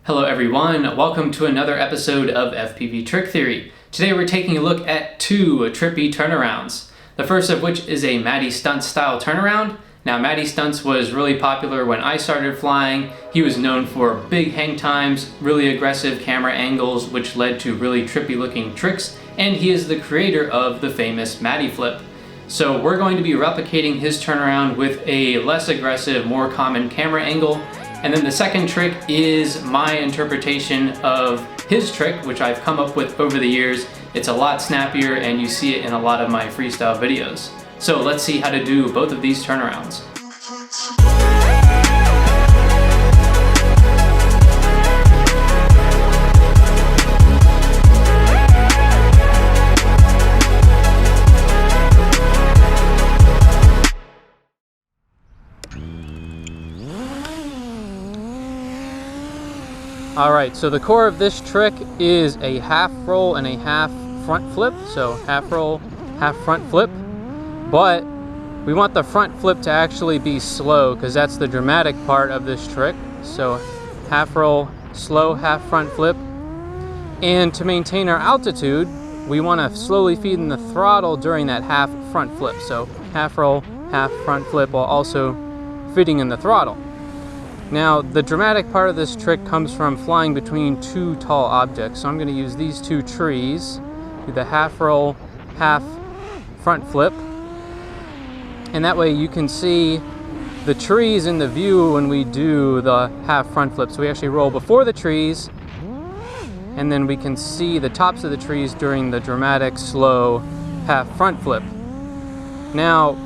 Hello everyone, welcome to another episode of FPV Trick Theory. Today we're taking a look at two trippy turnarounds. The first of which is a Mattystuntz style turnaround. Now Mattystuntz was really popular when I started flying. He was known for big hang times, really aggressive camera angles, which led to really trippy looking tricks, and he is the creator of the famous Matty flip. So we're going to be replicating his turnaround with a less aggressive, more common camera angle. And then the second trick is my interpretation of his trick, which I've come up with over the years. It's a lot snappier and you see it in a lot of my freestyle videos. So let's see how to do both of these turnarounds. Alright, so the core of this trick is a half roll and a half front flip. So half roll, half front flip. But we want the front flip to actually be slow because that's the dramatic part of this trick. So half roll, slow, half front flip. And to maintain our altitude, we want to slowly feed in the throttle during that half front flip. So half roll, half front flip while also feeding in the throttle. Now, the dramatic part of this trick comes from flying between two tall objects. So I'm going to use these two trees, do the half roll, half front flip. And that way you can see the trees in the view when we do the half front flip. So we actually roll before the trees, and then we can see the tops of the trees during the dramatic, slow half front flip. Now,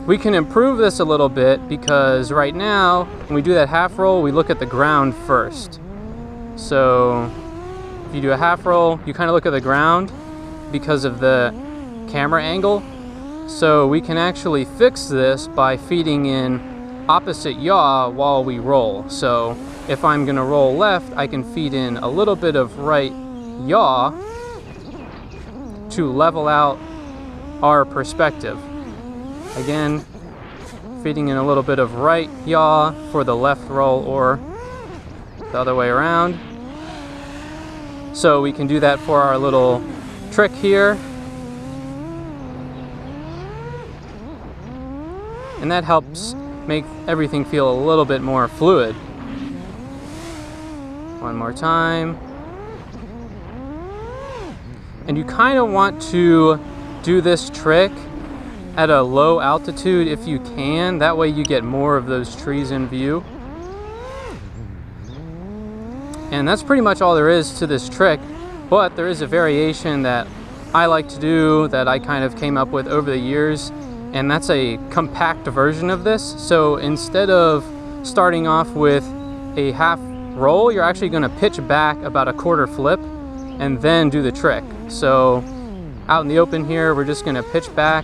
we can improve this a little bit because right now, when we do that half roll, we look at the ground first. So if you do a half roll, you kind of look at the ground because of the camera angle. So we can actually fix this by feeding in opposite yaw while we roll. So if I'm going to roll left, I can feed in a little bit of right yaw to level out our perspective. Again, feeding in a little bit of right yaw for the left roll or the other way around. So we can do that for our little trick here. And that helps make everything feel a little bit more fluid. One more time. And you kind of want to do this trick at a low altitude if you can. That way you get more of those trees in view. And that's pretty much all there is to this trick, but there is a variation that I like to do that I kind of came up with over the years, and that's a compact version of this. So instead of starting off with a half roll, you're actually going to pitch back about a quarter flip and then do the trick. So out in the open here, we're just going to pitch back,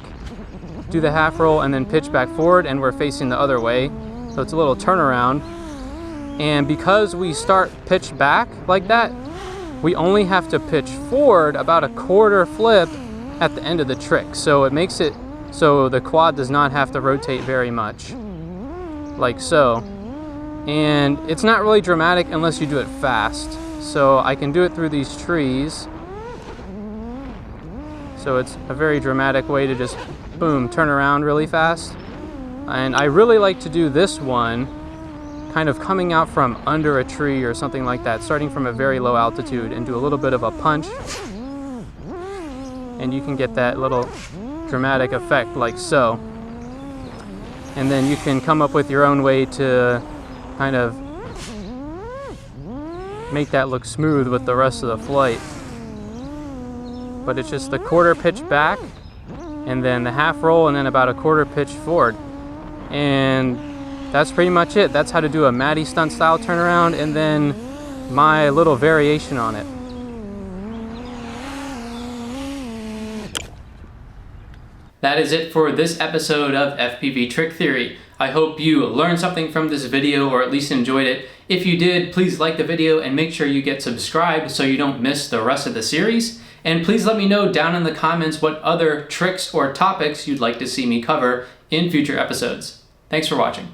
do the half roll, and then pitch back forward, and we're facing the other way. So it's a little turnaround. And because we start pitch back like that, we only have to pitch forward about a quarter flip at the end of the trick. So it makes it so the quad does not have to rotate very much, like so. And it's not really dramatic unless you do it fast. So I can do it through these trees. So it's a very dramatic way to just boom, turn around really fast. And I really like to do this one kind of coming out from under a tree or something like that, starting from a very low altitude, and do a little bit of a punch. And you can get that little dramatic effect like so. And then you can come up with your own way to kind of make that look smooth with the rest of the flight. But it's just the quarter pitch back, and then the half roll, and then about a quarter pitch forward. And that's pretty much it. That's how to do a Mattystuntz style turnaround, and then my little variation on it. That is it for this episode of FPV Trick Theory. I hope you learned something from this video, or at least enjoyed it. If you did, please like the video and make sure you get subscribed so you don't miss the rest of the series. And please let me know down in the comments what other tricks or topics you'd like to see me cover in future episodes. Thanks for watching.